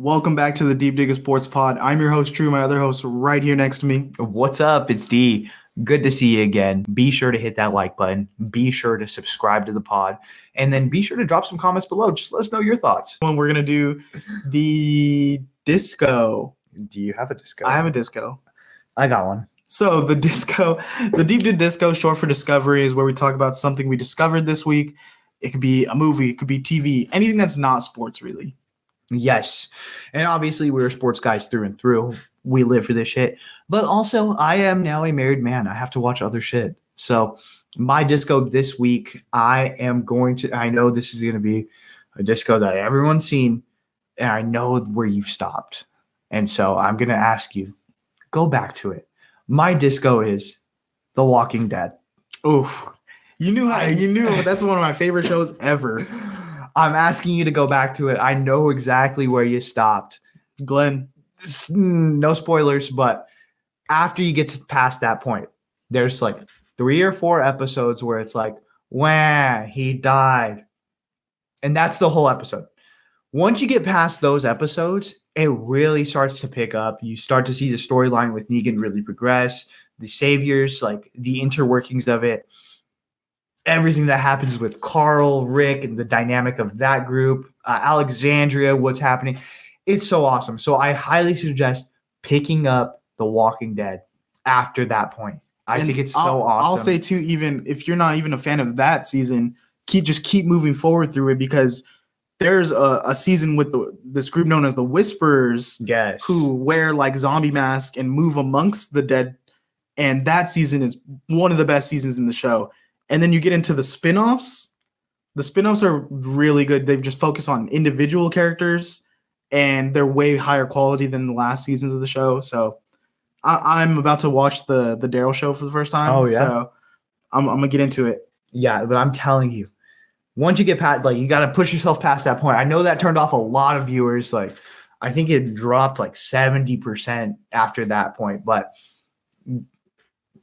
Welcome back to the Deep Digger Sports Pod. I'm your host, Drew. My other host right here next to me. What's up? It's D. Good to see you again. Be sure to hit that like button. Be sure to subscribe to the pod. And then be sure to drop some comments below. Just let us know your thoughts. When we're going to do the disco. Do you have a disco? I have a disco. I got one. So the Deep Dig Disco, short for Discovery, is where we talk about something we discovered this week. It could be a movie. It could be TV. Anything that's not sports, really. Yes. And obviously we're sports guys through and through. We live for this shit. But also I am now a married man. I have to watch other shit. So my disco this week, I know this is going to be a disco that everyone's seen. And I know where you've stopped. And so I'm going to ask you, go back to it. My disco is The Walking Dead. Oof. You knew that's one of my favorite shows ever. I'm asking you to go back to it. I know exactly where you stopped. Glenn. No spoilers, but after you get past that point, there's like 3 or 4 episodes where it's like, wah, he died. And that's the whole episode. Once you get past those episodes, it really starts to pick up. You start to see the storyline with Negan really progress, the saviors, like the interworkings of it. Everything that happens with Carl, Rick, and the dynamic of that group, Alexandria, what's happening. It's so awesome. So I highly suggest picking up The Walking Dead after that point. I think it's so awesome. I'll say too, even if you're not even a fan of that season, keep moving forward through it, because there's a season with this group known as the Whisperers, yes, who wear like zombie masks and move amongst the dead. And that season is one of the best seasons in the show. And then you get into the spinoffs. The spinoffs are really good. They've just focused on individual characters, and they're way higher quality than the last seasons of the show. So I'm about to watch the Daryl show for the first time. Oh, yeah. So I'm going to get into it. Yeah, but I'm telling you, once you get past, like, you got to push yourself past that point. I know that turned off a lot of viewers. Like, I think it dropped like 70% after that point, but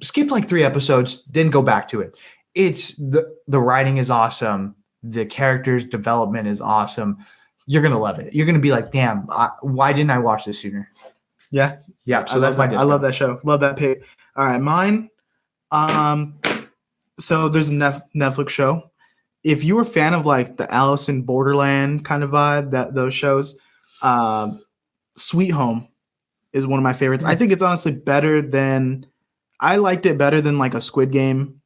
skip like 3 episodes, then go back to it. It's the writing is awesome. The characters development is awesome. You're going to love it. You're going to be like, damn, why didn't I watch this sooner? Yeah. Yeah. So that's my disco. I love that show. Love that pick. All right. Mine. So there's a Netflix show. If you were a fan of like the Alice in Borderland kind of vibe, those shows, Sweet Home is one of my favorites. I think it's honestly I liked it better than like a Squid Game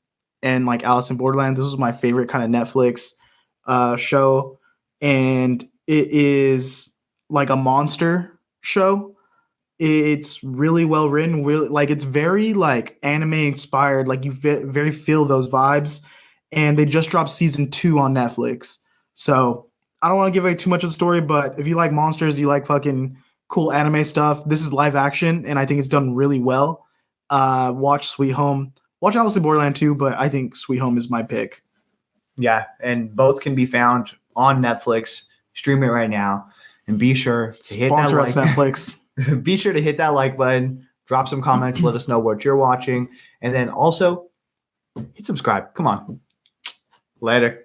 and like Alice in Borderland. This was my favorite kind of Netflix show. And it is like a monster show. It's really well written. Really, like, it's very like anime inspired. Like, you very feel those vibes. And they just dropped season 2 on Netflix. So I don't want to give away too much of the story, but if you like monsters, you like fucking cool anime stuff, this is live action, and I think it's done really well. Watch Sweet Home. Watch Alice in Borderland too, but I think Sweet Home is my pick. Yeah, and both can be found on Netflix. Stream it right now, and be sure to hit Sponsor that us, Netflix. Be sure to hit that like button. Drop some comments. Let us know what you're watching, and then also hit subscribe. Come on. Later.